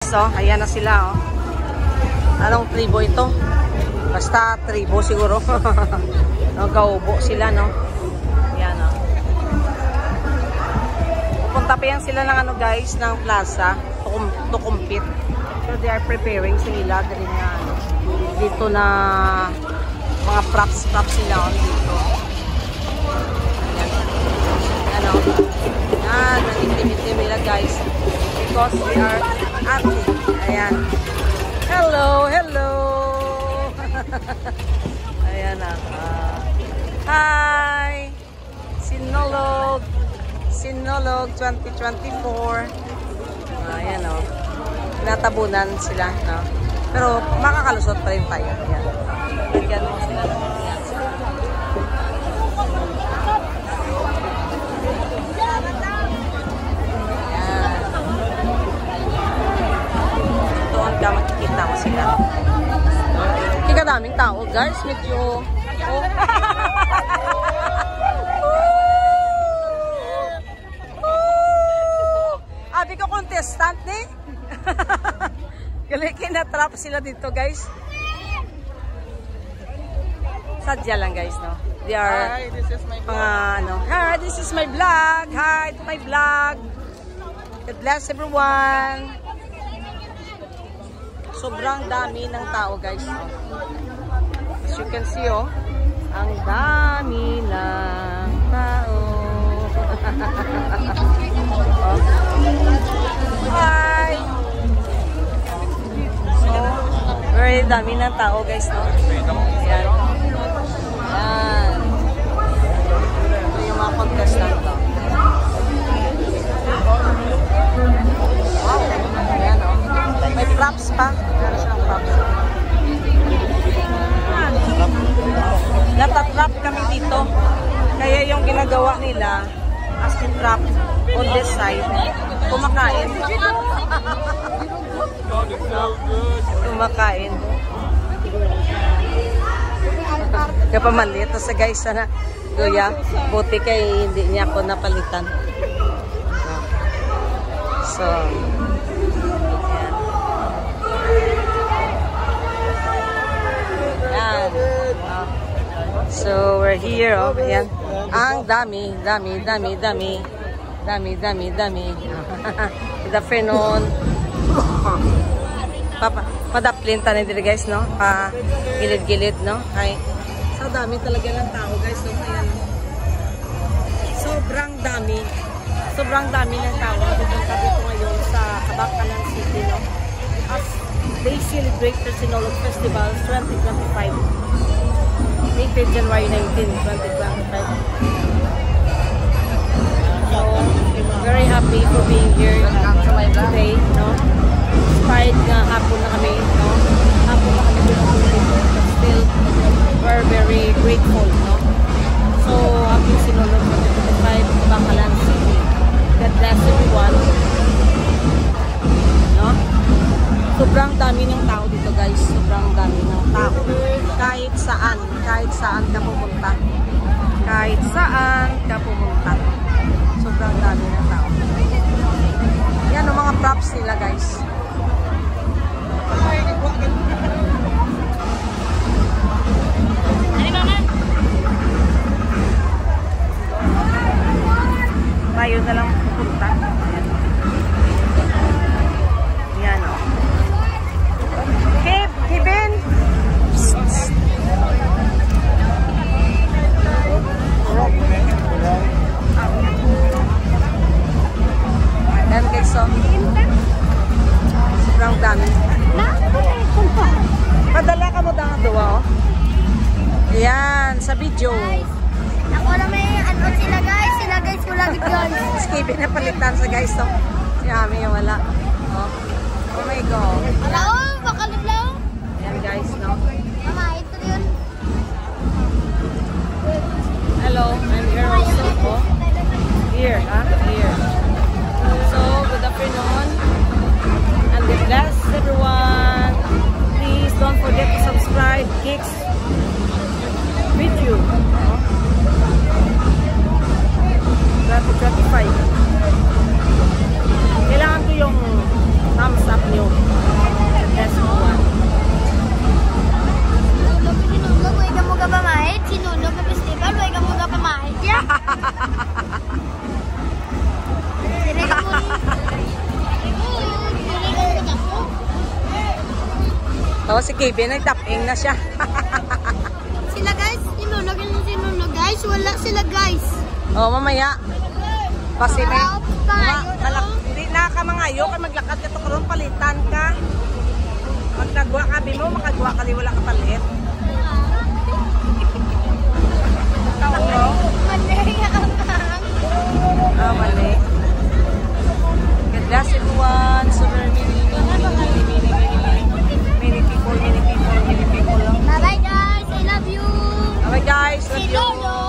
guys, oh. Ayan na sila, oh. Anong tribo ito? Basta tribo siguro. Nagkaubo sila, no? Ayan, oh. Pupunta pa yan sila ng ano, guys, ng plaza to compete. So they are preparing sila. Dali nga, ano, dito na mga props sila, oh, dito. Ayan, oh. Ayan, nag-intimate nila, guys. Because we are acting. Ayan. Hello, hello. Ayan na. Hi. Sinolog 2024. Ayan, o. Natabunan sila, no? Pero makakalusot pa rin tayo. Ayan. Bigyan mo sila. Ayan. Doon ka makikita mo sila. Hindi ka daming tao, guys. Medyo... Oh. Abi ko contestant, eh. Galing na-trap sila dito, guys. Sadya lang, guys, no? They are... Hi, this is my vlog. Hi, this is my vlog. Hi, to my vlog. God bless everyone. Sobrang dami ng tao, guys. As you can see, oh. Ang dami ng tao. Oh. Hi! So, very dami ng tao, guys, no? Ayan. Ayan. Ito yung mga contestant, no? Wow! Ayan, oh. May props pa. Meron siyang props. Natatrap kami dito. Kaya yung ginagawa nila, as the trap on this side, kumakain. Kumakain. Kapamalit. Sa guys, sana, kuya, buti kay hindi niya ako napalitan. So, yan. So, we're here, oh. Ayan. Ang dami. Good afternoon. Padaplin tayo dito, guys, no? Gilid-gilid, no? Ay. So, dami talaga ng tao, guys. So, ayan. Sobrang dami ng tao. Pupunta dito ngayon sa Kabakalan City, no? As they celebrate the Sinolog Festival 2025. Dated January 19, 2025. So, very happy for being here today, no? Inspired nga hapon na kami, no? Hapon na kami dito, but still, we're very grateful, no? So, happy Sinolog 2025, Bakalan City. God bless everyone. No? Sobrang dami ng tao dito, guys. Sobrang dami ng tao. Kahit saan ka pumunta. Kahit saan ka pumunta. Sobrang dami ng tao. Yan ang mga props nila, guys. Tayo na lang pupunta. Ayan. Yan, o. Kevin! Ayan, guys, so. Sobrang dami. Padala ka mo daw doon, oh. Ayan, sa video. Ako na may ano sila guys ko lagi yun. Skippy na palitan sa guys, so. Si Ami yung wala. Oh my God. Wala, oh, baka lang. Ayan, guys, no? Mama, ito yun. Hello, I'm here also. Oh. Here, huh? Here. So, good afternoon. And God bless everyone. Please don't forget to subscribe. Kicks video. Oh. 2025. Kailangan ko yung thumbs up nyo. Oh, si Kevin, nagtaping na siya. Sila guys, sinulog guys. Wala sila guys. Oh, mamaya. Kasi may... Wala. Hindi na ka mangayo, kay maglakad ka to karon palitan ka. Pag nagwa ka, mo, makagwa ka, wala ka palit. Oh, mali. God bless everyone. So very many people. Bye bye guys. I love you. Bye guys. Si Love you. Lolo.